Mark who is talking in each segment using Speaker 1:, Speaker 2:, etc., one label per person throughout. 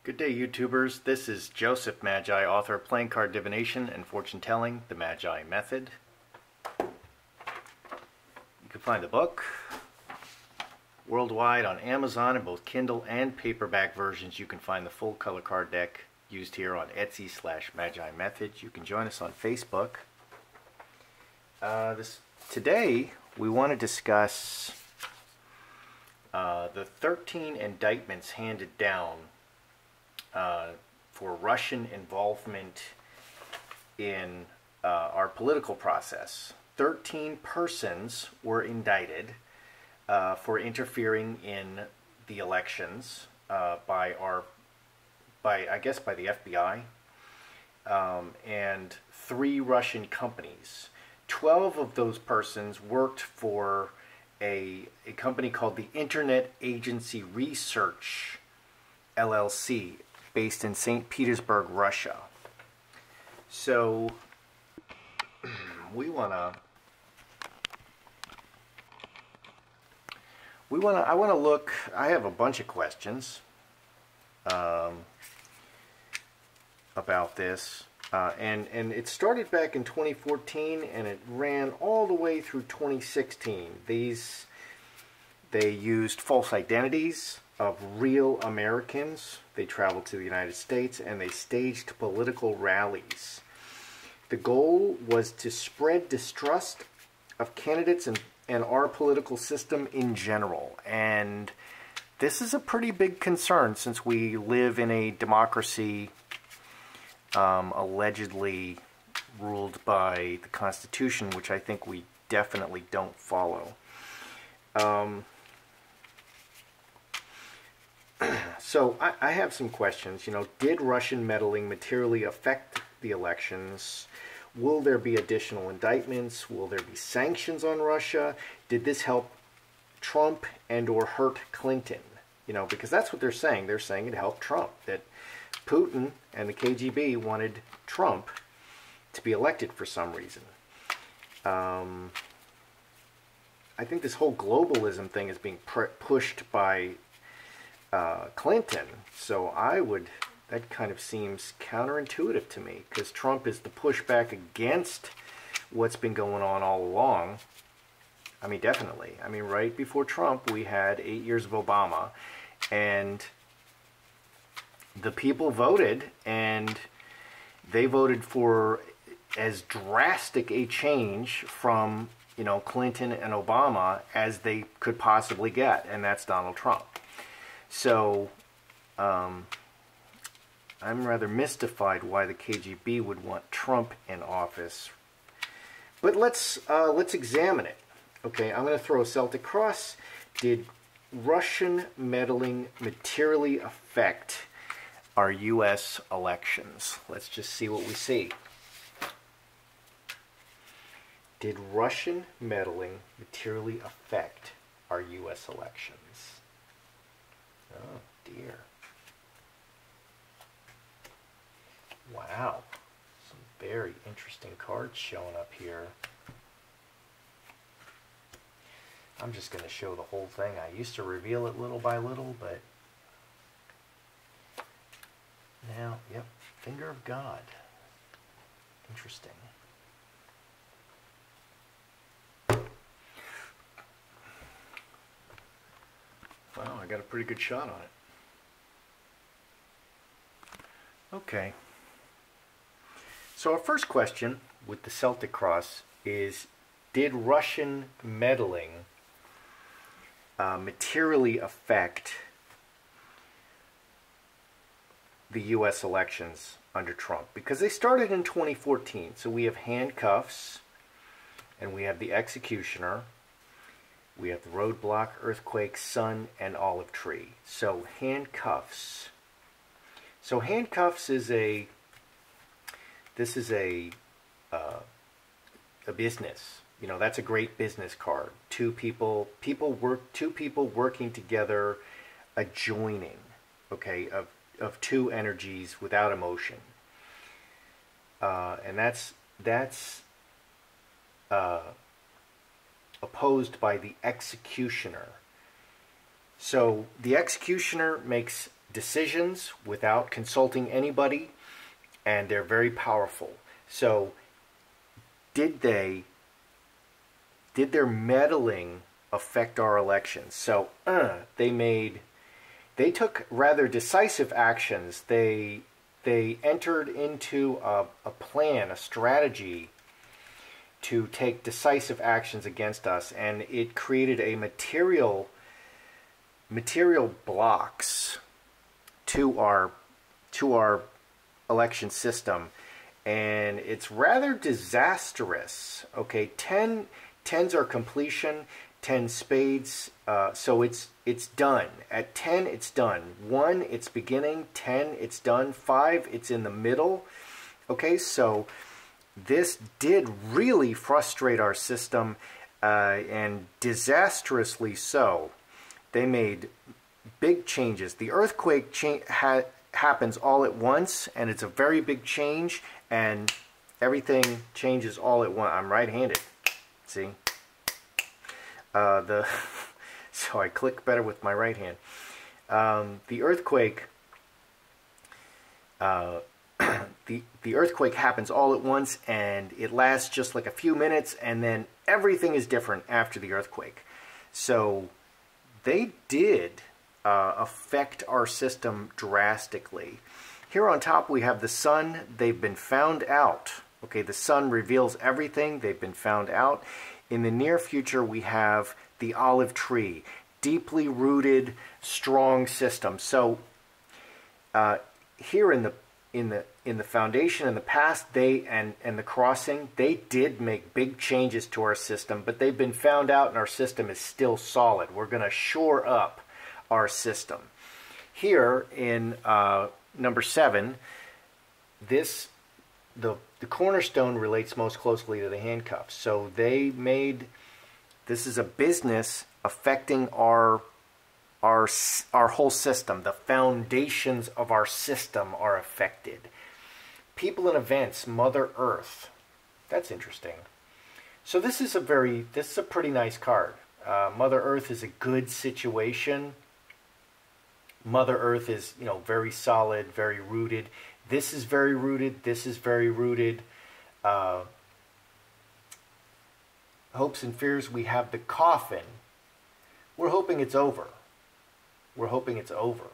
Speaker 1: Good day, YouTubers. This is Joseph Magi, author of Playing Card Divination and Fortune Telling, the Magi Method. You can find the book worldwide on Amazon in both Kindle and paperback versions. You can find the full color card deck used here on Etsy/Magi Method. You can join us on Facebook. Today we want to discuss the 13 indictments handed down for Russian involvement in our political process. 13 persons were indicted for interfering in the elections by the FBI, and 3 Russian companies. 12 of those persons worked for a company called the Internet Agency Research LLC, based in St. Petersburg, Russia. So I want to look. I have a bunch of questions about this, and it started back in 2014 and it ran all the way through 2016. They used false identities of real Americans. They traveled to the United States and they staged political rallies. The goal was to spread distrust of candidates and our political system in general. And this is a pretty big concern since we live in a democracy allegedly ruled by the Constitution, which I think we definitely don't follow. So I have some questions. Did Russian meddling materially affect the elections? Will there be additional indictments? Will there be sanctions on Russia? Did this help Trump and or hurt Clinton? Because that's what they're saying. They're saying it helped Trump, that Putin and the KGB wanted Trump to be elected for some reason. I think this whole globalism thing is being pushed by Clinton, so that kind of seems counterintuitive to me, because Trump is the pushback against what's been going on all along. I mean, definitely. I mean, right before Trump, we had 8 years of Obama, and the people voted, and they voted for as drastic a change from, Clinton and Obama as they could possibly get, and that's Donald Trump. So, I'm rather mystified why the KGB would want Trump in office. But let's examine it. Okay, I'm going to throw a Celtic cross. Did Russian meddling materially affect our U.S. elections? Let's just see what we see. Did Russian meddling materially affect our U.S. elections? Oh, dear. Wow. Some very interesting cards showing up here. I'm just going to show the whole thing. I used to reveal it little by little, but now, yep, Finger of God. Interesting. Wow, I got a pretty good shot on it. Okay. So our first question with the Celtic cross is, did Russian meddling materially affect the U.S. elections under Trump? Because they started in 2014. So we have handcuffs, and we have the executioner. We have the roadblock, earthquake, sun, and olive tree. So handcuffs. So handcuffs is a business. That's a great business card. Two people working together, a joining, okay, of two energies without emotion. And that's opposed by the executioner. So the executioner makes decisions without consulting anybody, and they're very powerful. So did their meddling affect our elections? So they took rather decisive actions. They entered into a plan, a strategy to take decisive actions against us, and it created a material blocks to our election system, and it's rather disastrous. Okay, tens are completion, 10 spades, so it's done. At 10, it's done. 1, it's beginning. 10, it's done. 5, it's in the middle. Okay, so this did really frustrate our system, and disastrously so. They made big changes. The earthquake happens all at once, and it's a very big change, and everything changes all at once. I'm right-handed, see? So I click better with my right hand. The earthquake, the earthquake happens all at once, and it lasts just like a few minutes, and then everything is different after the earthquake. So they did affect our system drastically. Here on top we have the sun. They've been found out. Okay, the sun reveals everything. They've been found out. In the near future we have the olive tree, deeply rooted, strong system. So here in the foundation, in the past, and the crossing, they did make big changes to our system, but they've been found out, and our system is still solid. We're going to shore up our system. Here in number 7, the cornerstone relates most closely to the handcuffs. So they made, this is a business affecting our whole system. The foundations of our system are affected. People and events, Mother Earth. That's interesting. So this is a pretty nice card. Mother Earth is a good situation. Mother Earth is, very solid, very rooted. This is very rooted. This is very rooted. Hopes and fears, we have the coffin. We're hoping it's over. We're hoping it's over.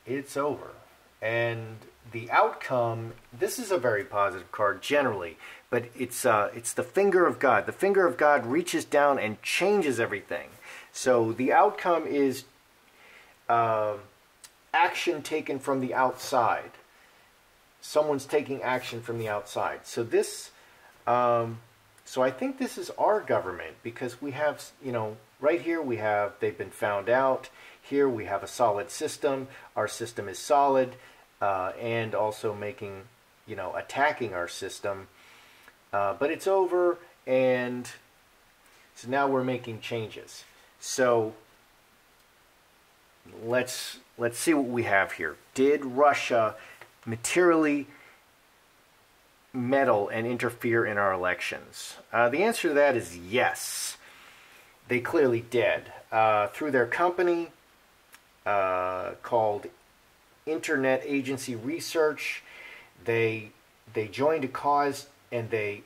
Speaker 1: It's over. And the outcome, this is a very positive card generally, but it's the finger of God. The finger of God reaches down and changes everything. So the outcome is action taken from the outside. Someone's taking action from the outside. So this, so I think this is our government, because we have, right here we have, they've been found out. Here we have a solid system. Our system is solid, and also making, attacking our system. But it's over, and so now we're making changes. So let's see what we have here. Did Russia materially meddle and interfere in our elections? The answer to that is yes. They clearly did. Through their company called Internet Agency Research, they joined a cause, and they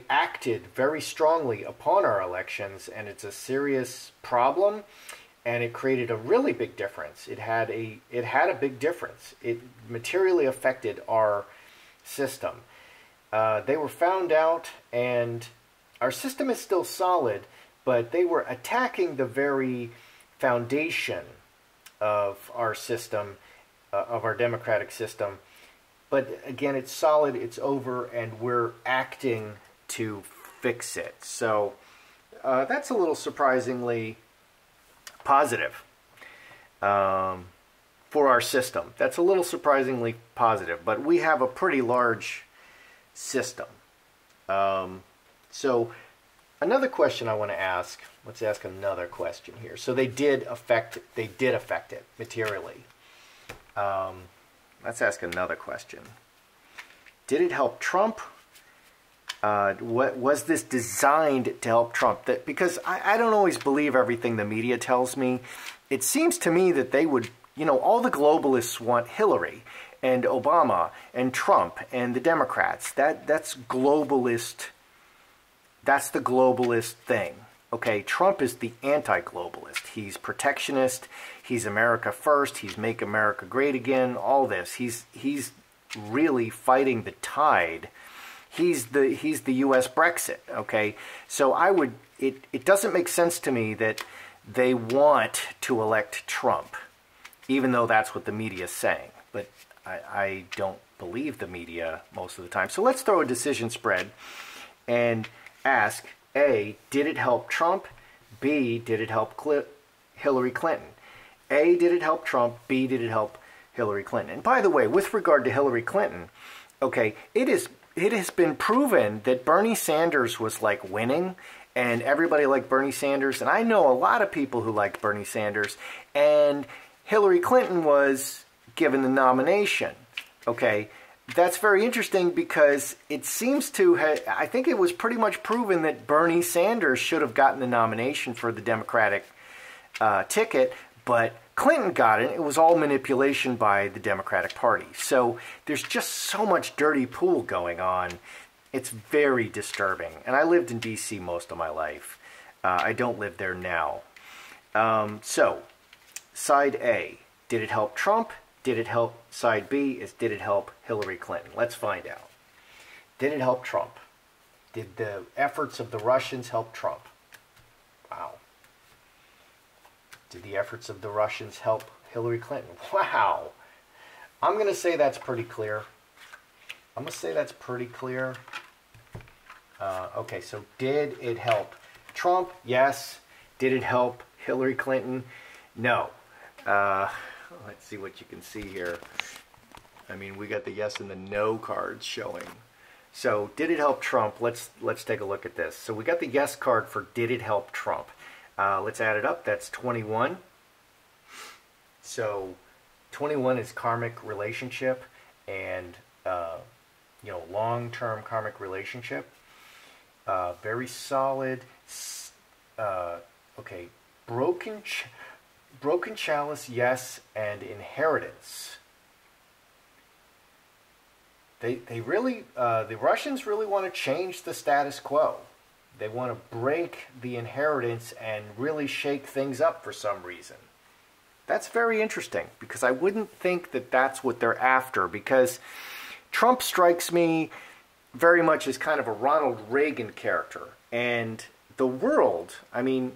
Speaker 1: acted very strongly upon our elections, and it's a serious problem, and it created a really big difference. It had a big difference. It materially affected our system. They were found out, and our system is still solid, but they were attacking the very foundation of our system, of our democratic system. But again, it's solid, it's over, and we're acting to fix it. So that's a little surprisingly positive for our system. That's a little surprisingly positive, but we have a pretty large system. So another question I want to ask, let's ask another question here. So they did affect it materially. Let's ask another question. Did it help Trump? What was this designed to help Trump? That because I don't always believe everything the media tells me. It seems to me that they would, all the globalists want Hillary and Obama and Trump and the Democrats. That's globalist. That's the globalist thing. Okay, Trump is the anti-globalist. He's protectionist. He's America first. He's make America great again. All this. He's really fighting the tide. He's the U.S. Brexit. Okay, so it doesn't make sense to me that they want to elect Trump, even though that's what the media is saying. But I don't believe the media most of the time. So let's throw a decision spread and ask, A, did it help Trump? B, did it help Hillary Clinton? A, did it help Trump? B, did it help Hillary Clinton? And by the way, with regard to Hillary Clinton, okay, it has been proven that Bernie Sanders was like winning, and everybody liked Bernie Sanders, and I know a lot of people who liked Bernie Sanders, and Hillary Clinton was given the nomination. Okay, that's very interesting because it seems to have, I think it was pretty much proven that Bernie Sanders should have gotten the nomination for the Democratic ticket, but Clinton got it. It was all manipulation by the Democratic Party. So there's just so much dirty pool going on. It's very disturbing. And I lived in D.C. most of my life. I don't live there now. So, side A, did it help Trump? Did it help? Side B is, did it help Hillary Clinton? Let's find out. Did it help Trump? Did the efforts of the Russians help Trump? Wow. Did the efforts of the Russians help Hillary Clinton? Wow. I'm going to say that's pretty clear. I'm going to say that's pretty clear. Okay, so did it help Trump? Yes. Did it help Hillary Clinton? No. Let's see what you can see here. I mean, we got the yes and the no cards showing. So, did it help Trump? Let's take a look at this. So, we got the yes card for did it help Trump. Let's add it up. That's 21. So, 21 is karmic relationship and, long-term karmic relationship. Very solid. Okay, broken chalice, yes, and inheritance. They really, the Russians really want to change the status quo. They want to break the inheritance and really shake things up for some reason. That's very interesting because I wouldn't think that that's what they're after, because Trump strikes me very much as kind of a Ronald Reagan character. And the world, I mean,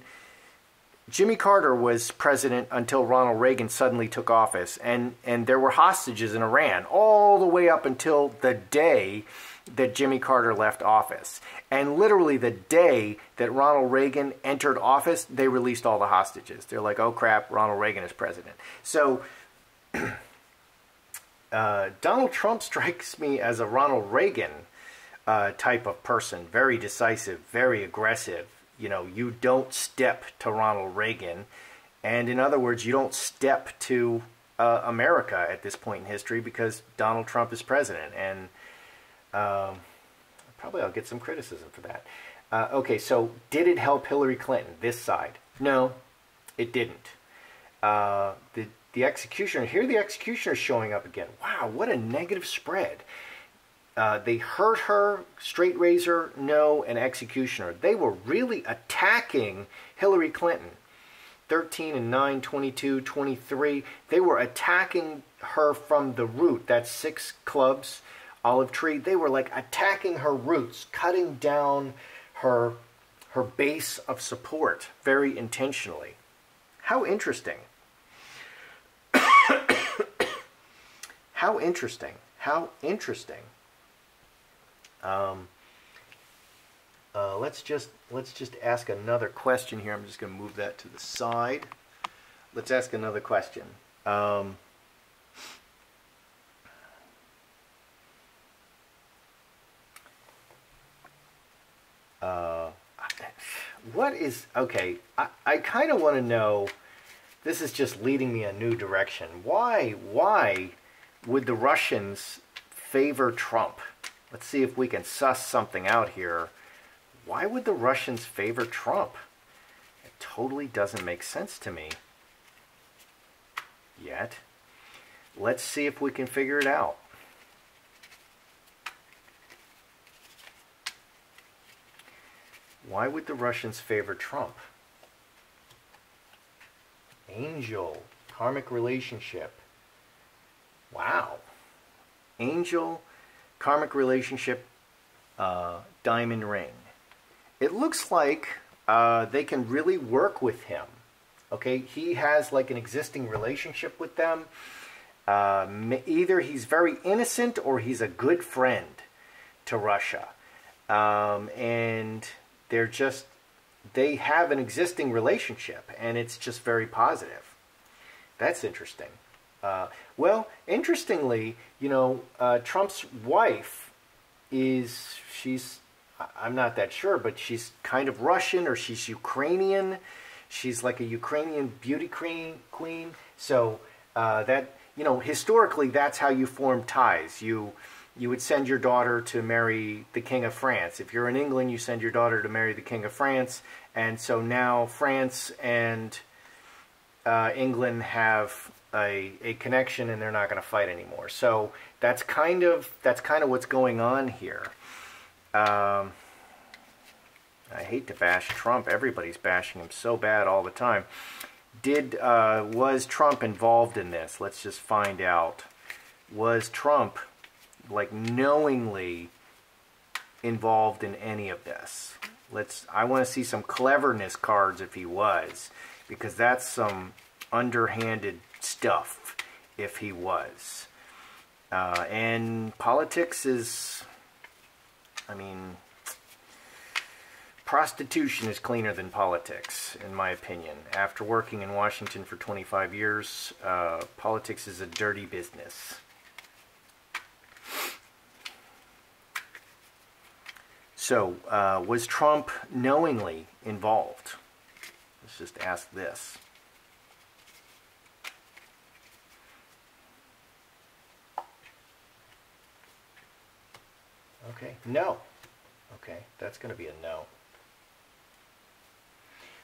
Speaker 1: Jimmy Carter was president until Ronald Reagan suddenly took office, and there were hostages in Iran all the way up until the day that Jimmy Carter left office. And literally the day that Ronald Reagan entered office, they released all the hostages. They're like, oh crap, Ronald Reagan is president. So Donald Trump strikes me as a Ronald Reagan type of person, very decisive, very aggressive. You don't step to Ronald Reagan. And in other words, you don't step to America at this point in history because Donald Trump is president. And probably I'll get some criticism for that. Okay, so did it help Hillary Clinton, this side? No, it didn't. The executioner, here the executioner is showing up again. Wow, what a negative spread. They hurt her, straight razor, no, and executioner. They were really attacking Hillary Clinton. 13 and 9, 22, 23. They were attacking her from the root. That's 6 clubs, olive tree. They were like attacking her roots, cutting down her base of support very intentionally. How interesting. How interesting. How interesting. Let's just ask another question here. I'm just going to move that to the side. Let's ask another question. What is, okay, I kind of want to know, this is just leading me a new direction. Why would the Russians favor Trump? Let's see if we can suss something out here. Why would the Russians favor Trump? It totally doesn't make sense to me yet. Let's see if we can figure it out. Why would the Russians favor Trump? Angel, karmic relationship. Wow. Angel, karmic relationship, diamond ring. It looks like they can really work with him. Okay, he has like an existing relationship with them. Either he's very innocent or he's a good friend to Russia. And they have an existing relationship, and it's just very positive. That's interesting. Well, interestingly, you know, Trump's wife I'm not that sure, but she's kind of Russian, or she's Ukrainian. She's like a Ukrainian beauty queen. So that, you know, historically, that's how you form ties. You would send your daughter to marry the King of France. If you're in England, you send your daughter to marry the King of France. And so now France and England have a connection, and they're not going to fight anymore. So that's kind of what's going on here. I hate to bash Trump. Everybody's bashing him so bad all the time. Was Trump involved in this? Let's just find out. Was Trump like knowingly involved in any of this? I want to see some cleverness cards if he was, because that's some underhanded stuff if he was. And politics is, I mean, prostitution is cleaner than politics, in my opinion. After working in Washington for 25 years, politics is a dirty business. So, was Trump knowingly involved? Let's just ask this. Okay, no. Okay, that's going to be a no.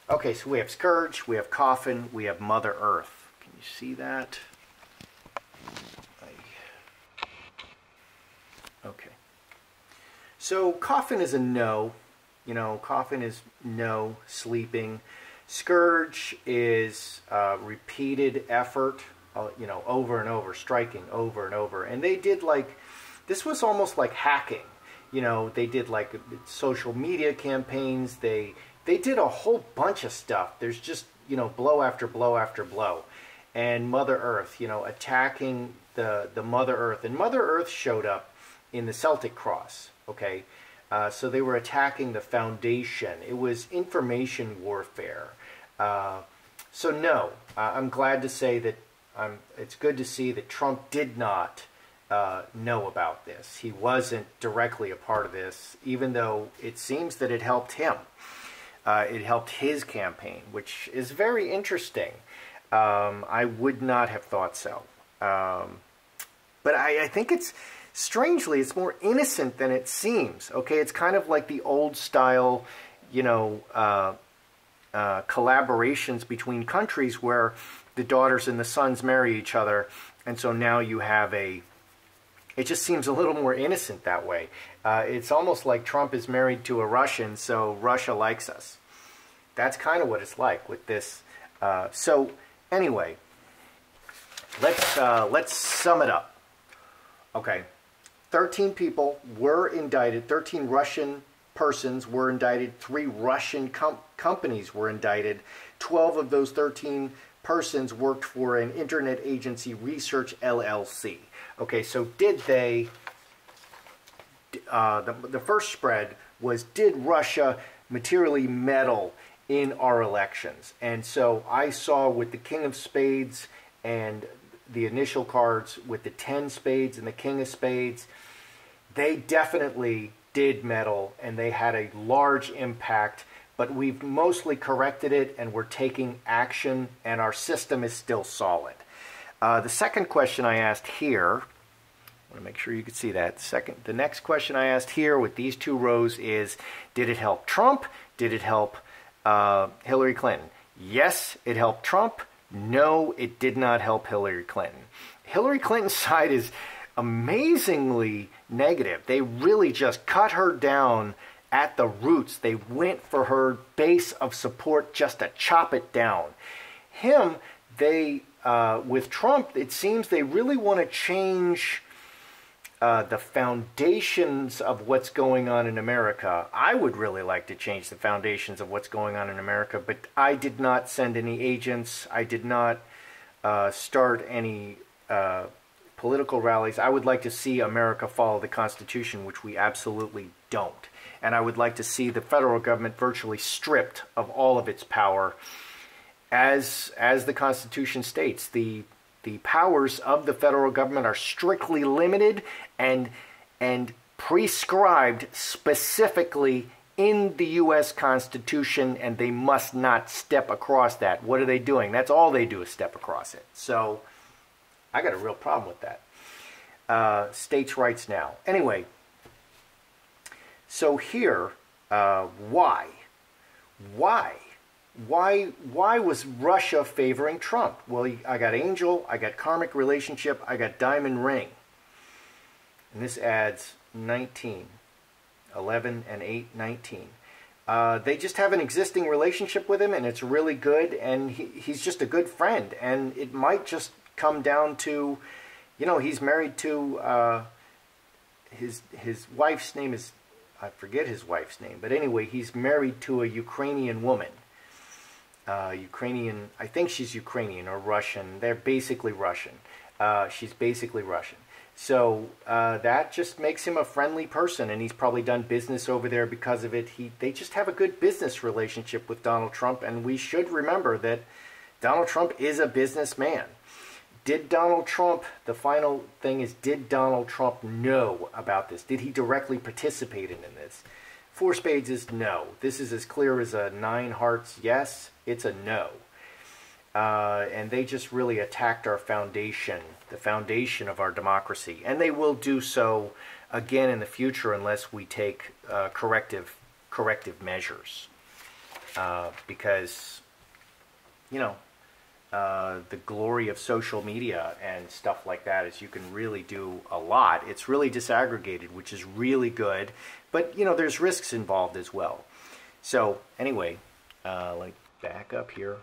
Speaker 1: Okay, so we have Scourge, we have Coffin, we have Mother Earth. Can you see that? Okay. So Coffin is a no. You know, Coffin is no, sleeping. Scourge is repeated effort, you know, over and over, striking over and over. And they did like, this was almost like hacking. You know, they did like social media campaigns. They did a whole bunch of stuff. There's just, you know, blow after blow after blow. And Mother Earth, you know, attacking the Mother Earth. And Mother Earth showed up in the Celtic Cross, okay? So they were attacking the foundation. It was information warfare. So no, I'm glad to say that it's good to see that Trump did not know about this. He wasn't directly a part of this, even though it seems that it helped him. It helped his campaign, which is very interesting. I would not have thought so. But I think strangely, it's more innocent than it seems. Okay, it's kind of like the old style, you know, collaborations between countries where the daughters and the sons marry each other. And so now you have it just seems a little more innocent that way. It's almost like Trump is married to a Russian, so Russia likes us. That's kind of what it's like with this. So anyway, let's sum it up. Okay, 13 people were indicted. 13 Russian persons were indicted. 3 Russian companies were indicted. 12 of those 13 persons worked for an internet agency, Research LLC. Okay, so did they, the first spread was, did Russia materially meddle in our elections? And so I saw with the King of Spades and the initial cards with the 10 spades and the King of Spades, they definitely did meddle and they had a large impact, but we've mostly corrected it and we're taking action and our system is still solid. The second question I asked here, want to make sure you can see that. The next question I asked here with these two rows is, did it help Trump? Did it help Hillary Clinton? Yes, it helped Trump. No, it did not help Hillary Clinton. Hillary Clinton's side is amazingly negative. They really just cut her down at the roots. They went for her base of support just to chop it down. With Trump, it seems they really want to change the foundations of what's going on in America. I would really like to change the foundations of what's going on in America, but I did not send any agents. I did not start any political rallies. I would like to see America follow the Constitution, which we absolutely don't. And I would like to see the federal government virtually stripped of all of its power. As the Constitution states, the powers of the federal government are strictly limited and prescribed specifically in the U.S. Constitution, and they must not step across that. What are they doing? That's all they do is step across it. So I got a real problem with that. States' rights now. Anyway, so here, why? Why was Russia favoring Trump? Well, I got angel, I got karmic relationship, I got diamond ring. And this adds 19. 11 and 8, 19. They just have an existing relationship with him, and it's really good, and he's just a good friend. And it might just come down to, you know, he's married to, his wife's name is, I forget his wife's name, but anyway, he's married to a Ukrainian woman. Ukrainian, I think she's Ukrainian or Russian. They're basically Russian. She's basically Russian. So that just makes him a friendly person, and he's probably done business over there because of it. They just have a good business relationship with Donald Trump, and we should remember that Donald Trump is a businessman. Did Donald Trump, the final thing is, did Donald Trump know about this? Did he directly participate in this? 4 spades is no. This is as clear as a 9 hearts yes. It's a no. And they just really attacked our foundation, the foundation of our democracy. And they will do so again in the future unless we take corrective measures. Because, you know, the glory of social media and stuff like that is you can really do a lot. It's really disaggregated, which is really good. But, you know, there's risks involved as well. So, anyway, let me back up here.